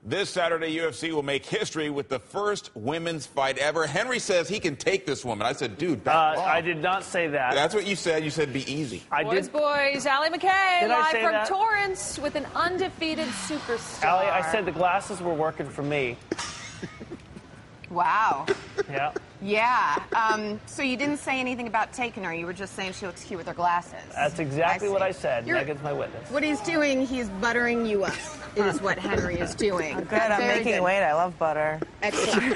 This Saturday, UFC will make history with the first women's fight ever. Henry says he can take this woman. I said, dude, back off. I did not say that. That's what you said. You said be easy. Boys, Allie McKay, live from Torrance with an undefeated superstar. Allie, I said the glasses were working for me. Wow. Yeah. Yeah. So you didn't say anything about taking her. You were just saying she looks cute with her glasses. That's exactly what I said. Megan's my witness. What he's doing, he's buttering you up, is what Henry is doing. Good. I'm making weight. I love butter. Excellent.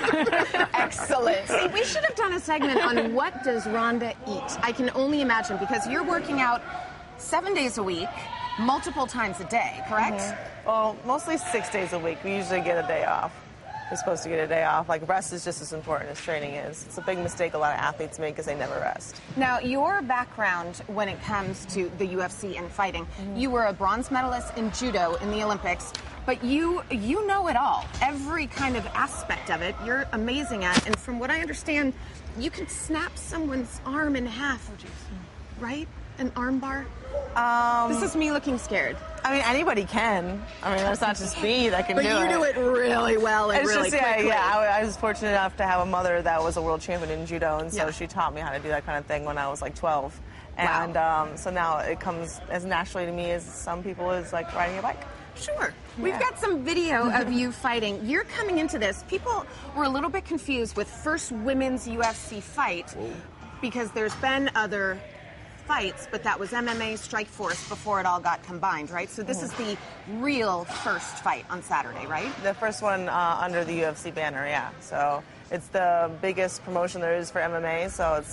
Excellent. See, we should have done a segment on what does Ronda eat. I can only imagine, because you're working out 7 days a week, multiple times a day, correct? Mm-hmm. Well, mostly 6 days a week. We usually get a day off. We're supposed to get a day off. Like, rest is just as important as training is. It's a big mistake a lot of athletes make because they never rest. Now, your background when it comes to the UFC and fighting, you were a bronze medalist in judo in the Olympics, but you know it all. Every kind of aspect of it, you're amazing at. And from what I understand, you can snap someone's arm in half, right? An arm bar? This is me looking scared. I mean, anybody can. I mean, that's not just me that can do it. But you do it really well and it's really just, quickly. I was fortunate enough to have a mother that was a world champion in judo, and so she taught me how to do that kind of thing when I was like 12. And so now it comes as naturally to me as some people is like riding a bike. Sure. We've got some video of you fighting. You're coming into this. People were a little bit confused with first women's UFC fight because there's been other fights, but that was MMA Strikeforce before it all got combined, right? So this is the real first fight on Saturday, right? The first one under the UFC banner, yeah. So it's the biggest promotion there is for MMA, so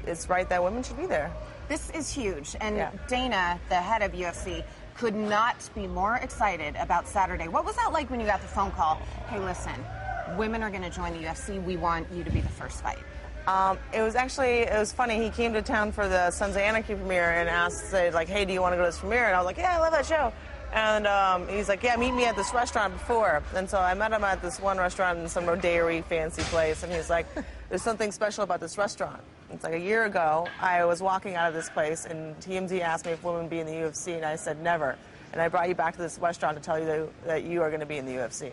it's right that women should be there. This is huge, and Dana, the head of UFC, could not be more excited about Saturday. What was that like when you got the phone call? Hey, listen, women are going to join the UFC. We want you to be the first fight. It was funny. He came to town for the Sons of Anarchy premiere and said, like, hey, do you want to go to this premiere? And I was like, yeah, I love that show. And he's like, yeah, meet me at this restaurant before. And so I met him at this one restaurant in some rodery fancy place. And he's like, there's something special about this restaurant. It's like a year ago, I was walking out of this place, and TMZ asked me if women be in the UFC, and I said never. And I brought you back to this restaurant to tell you that you are going to be in the UFC.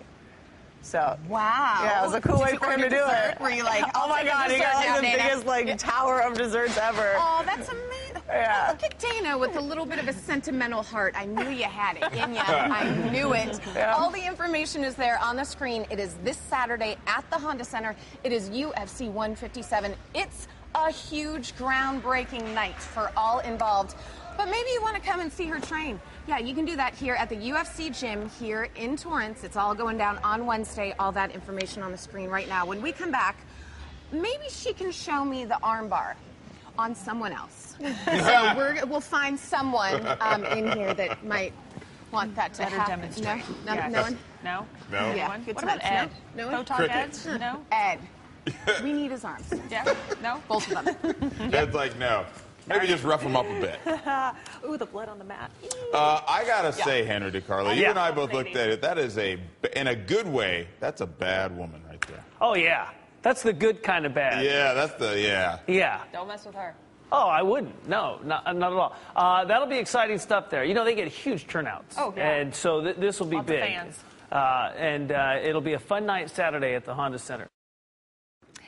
So wow, yeah, it was a cool way for him to do it. Were you like, oh my God, he got like the biggest like tower of desserts ever. Oh, that's amazing. Yeah. Look at Dana with a little bit of a sentimental heart. I knew you had it in you. I knew it. Yeah. All the information is there on the screen. It is this Saturday at the Honda Center. It is UFC 157. It's a huge, groundbreaking night for all involved. But maybe you want to come and see her train. Yeah, you can do that here at the UFC gym here in Torrance. It's all going down on Wednesday. All that information on the screen right now. When we come back, maybe she can show me the arm bar on someone else. So we'll find someone in here that might want that to happen. No? No one? No? No. Yeah. What about Ed? No? No talk Ed? No? Ed. We need his arms. Yeah? No? Both of them. Ed's like, no. Maybe just rough him up a bit. Ooh, the blood on the mat. I gotta say, Henry DiCarlo, you and I both looked at it. That is in a good way, that's a bad woman right there. Oh, yeah. That's the good kind of bad. Yeah, that's Yeah. Don't mess with her. Oh, I wouldn't. No, not at all. That'll be exciting stuff there. You know, they get huge turnouts. Oh, yeah. And so this will be Lots big. of fans. And it'll be a fun night Saturday at the Honda Center.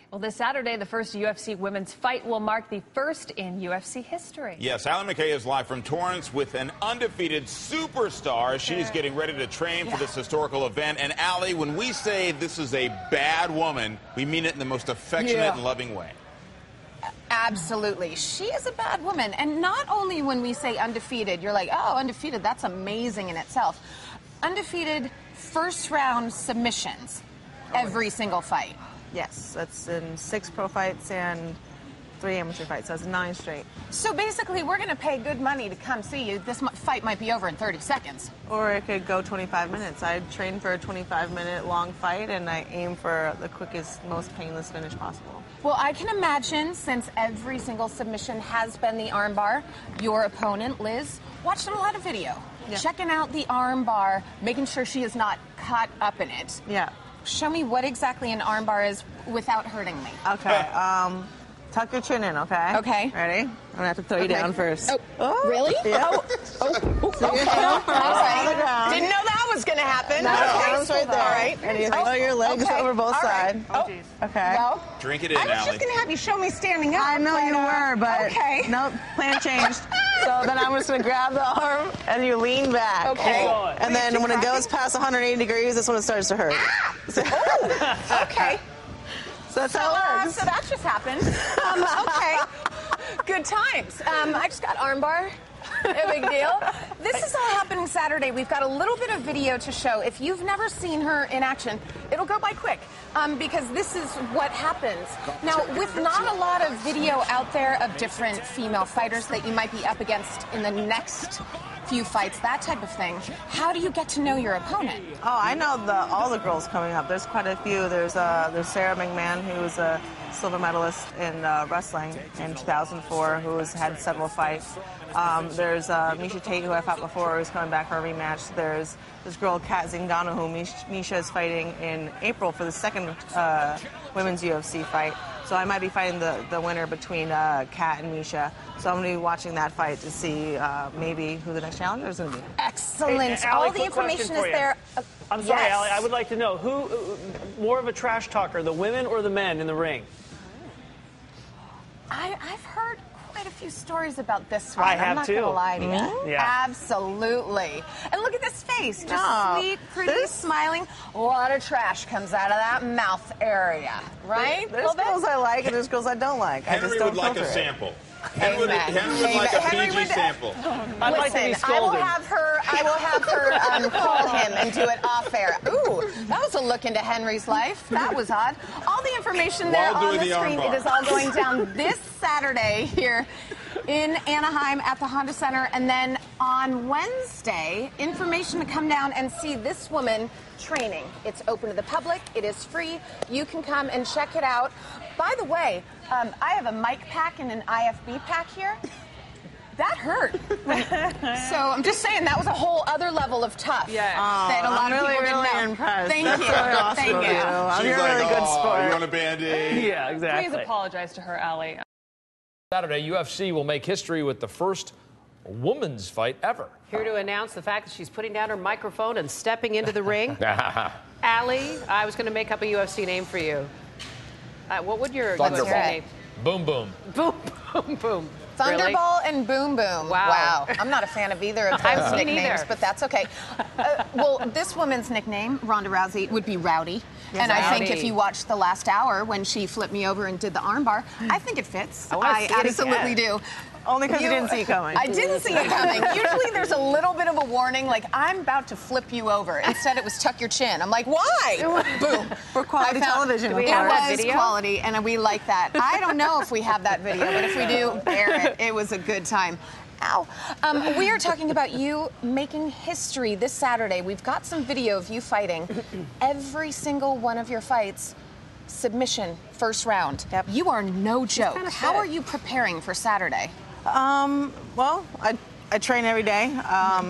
Well, this Saturday, the first UFC women's fight will mark the first in UFC history. Yes, Allie McKay is live from Torrance with an undefeated superstar. She's getting ready to train for this historical event. And Allie, when we say this is a bad woman, we mean it in the most affectionate and loving way. Absolutely. She is a bad woman. And not only when we say undefeated, you're like, oh, undefeated, that's amazing in itself. Undefeated first round submissions every single fight. Yes, that's in 6 pro fights and 3 amateur fights. That's 9 straight. So basically, we're going to pay good money to come see you. This fight might be over in 30 seconds. Or it could go 25 minutes. I train for a 25-minute long fight, and I aim for the quickest, most painless finish possible. Well, I can imagine, since every single submission has been the armbar, your opponent, Liz, watched a lot of video. Yeah. Checking out the armbar, making sure she is not caught up in it. Yeah. Show me what exactly an armbar is without hurting me. Okay. Tuck your chin in, okay? Okay. Ready? I'm gonna have to throw you down first. Oh, really? Yeah. Okay. All right. Didn't know that was going to happen. No, okay. arms right there. All right. And you throw your legs over both sides. Oh, jeez. Okay. Well, Drink it in, I was just Allie. going to have you show me standing up. I know you were, but okay. nope, plan changed. So then I'm just gonna grab the arm and you lean back. Okay. And then when it goes past 180 degrees, that's when it starts to hurt. Okay. So that's how it works. So that just happened. Okay. Good times. I just got armbar. No big deal. This is all happening Saturday. We've got a little bit of video to show. If you've never seen her in action, it'll go by quick because this is what happens. Now, with not a lot of video out there of different female fighters that you might be up against in the next few fights, that type of thing, how do you get to know your opponent? Oh, I know all the girls coming up. There's quite a few. There's Sarah McMahon, who was a silver medalist in wrestling in 2004, who has had several fights. There's Misha Tate, who I fought before, who's coming back for a rematch. There's this girl, Kat Zingano, who Misha is fighting in April for the second women's UFC fight. So I might be fighting the winner between Kat and Misha. So I'm going to be watching that fight to see maybe who the next challenger is going to be. Excellent. Hey, Allie, all the quick information question is for you. there. I'm sorry, Yes. Allie. I would like to know who more of a trash talker, the women or the men in the ring? I've heard quite a few stories about this one. I have I'm not too. gonna lie to you. Yeah. Absolutely. And look at this face. Just No. sweet, pretty, smiling. A lot of trash comes out of that mouth area, right? There's girls I like and there's girls I don't like. I just Henry don't would like filter a it. sample. Henry would Amen. like a Henry PG would- sample. I'd like to be Listen, I will scolded. have her call him and do it off air. Ooh, that was a look into Henry's life. That was odd. All the information there While on doing the the screen, armbar. it is all going down this Saturday here in Anaheim at the Honda Center. And then on Wednesday, information to come down and see this woman training. It's open to the public. It is free. You can come and check it out. By the way, I have a mic pack and an IFB pack here. That hurt. So I'm just saying that was a whole other level of tough. Yeah. That a lot I'm of people really, didn't really know. impressed. Thank That's you. really awesome Thank of you. You're She's a really like, good sport. you want a Band-Aid? Yeah, exactly. Please apologize to her, Allie. Saturday, UFC will make history with the first women's fight ever. Here to announce the fact that she's putting down her microphone and stepping into the ring. Allie, I was going to make up a UFC name for you. What would your UFC name? Boom, boom. Boom, boom, boom. Really? Thunderball and Boom Boom. Wow. I'm not a fan of either of I'm those me nicknames, neither. but that's okay. Well, this woman's nickname, Ronda Rousey, would be Rowdy. And I think if Rowdy. you watched the last hour when she flipped me over and did the armbar, I think it fits. wanna see it absolutely again. do. Only because you didn't see it coming. I didn't see it coming. Usually there's a little bit of a warning, like, I'm about to flip you over. Instead, it was tuck your chin. I'm like, why? Boom. For quality television, Do we of have course. that It was video? quality, and we like that. I don't know if we have that video, but if we do, air it. It was a good time. Ow. We are talking about you making history this Saturday. We've got some video of you fighting. Every single one of your fights, submission, first round. Yep. You are no joke. kinda How fit. are you preparing for Saturday? Well, I train every day,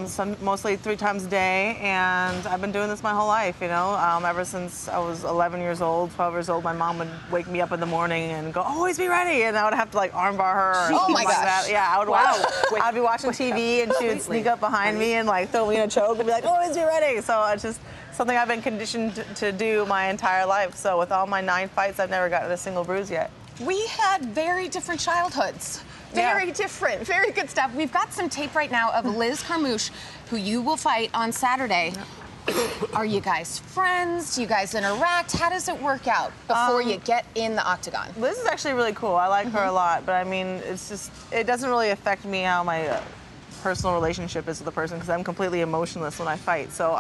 so mostly 3 times a day, and I've been doing this my whole life, you know. Ever since I was 11 years old, 12 years old, my mom would wake me up in the morning and go, always be ready, and I would have to like armbar her or Oh something my like gosh. that. Yeah, I would watch. I'd be watching TV, and she would sneak up behind me and like throw me in a choke and be like, always be ready. So it's just something I've been conditioned to do my entire life. So with all my 9 fights, I've never gotten a single bruise yet. We had very different childhoods. Yeah. Very different. Very good stuff. We've got some tape right now of Liz Carmouche, who you will fight on Saturday. Are you guys friends? Do you guys interact? How does it work out before you get in the octagon? Liz is actually really cool. I like her a lot, but I mean, it's just, it doesn't really affect me how my personal relationship is with the person because I'm completely emotionless when I fight. So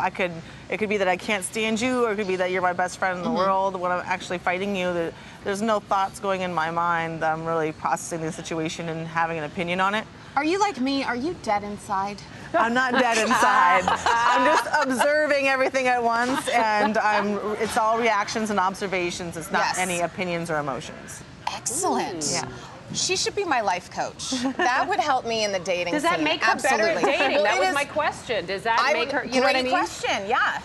it could be that I can't stand you, or it could be that you're my best friend in the world. When I'm actually fighting you, there's no thoughts going in my mind. I'm really processing the situation and having an opinion on it. Are you like me? Are you dead inside? I'm not dead inside. I'm just observing everything at once, and it's all reactions and observations. It's not Yes. any opinions or emotions. Excellent. Yeah. She should be my life coach. That would help me in the dating Does that scene. make her better at Absolutely. dating? Well, that it was is- my question. Does that make her, you know what I Great mean? question, yeah.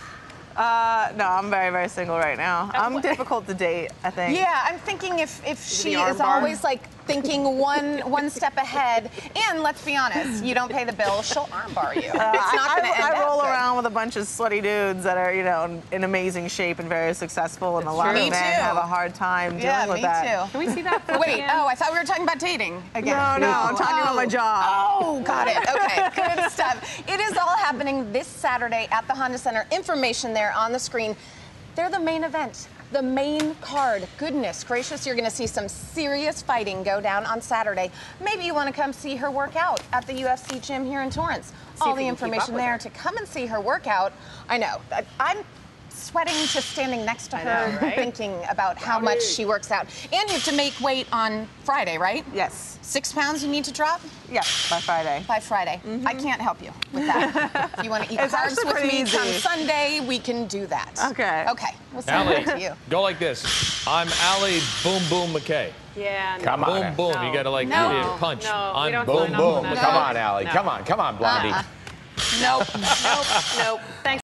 No, I'm very, very single right now. I'm difficult to date, I think. Yeah, I'm thinking if she arm is bar? always like thinking one step ahead, and let's be honest, you don't pay the bill, she'll armbar you. It's not going to end I roll up good. around with a bunch of sweaty dudes that are, in amazing shape and very successful, and a lot Me of men too. have a hard time dealing with me that. too. Can we see that? Wait, I thought we were talking about dating again. No, I'm talking about my job. Oh, got it. Okay, good stuff. It is all happening this Saturday at the Honda Center. Information there on the screen. They're the main event, the main card. Goodness gracious, you're going to see some serious fighting go down on Saturday. Maybe you want to come see her work out at the UFC gym here in Torrance. All the information there to come and see her workout. I know. I'm sweating just standing next to her, thinking about how much she works out. And you have to make weight on Friday, right? Yes. 6 pounds you need to drop? Yes, by Friday. By Friday. I can't help you with that. If you want to eat It's carbs actually with pretty me easy. come Sunday, we can do that. Okay. Okay. We'll send it to you. Go like this. I'm Allie Boom Boom McKay. Yeah. No. Come on. Boom Boom. No. You got to like No. punch. No, we I'm don't Boom sign Boom, up for boom. that. Come on, Allie. No. Come on, Blondie. Nope. Nope. Thanks.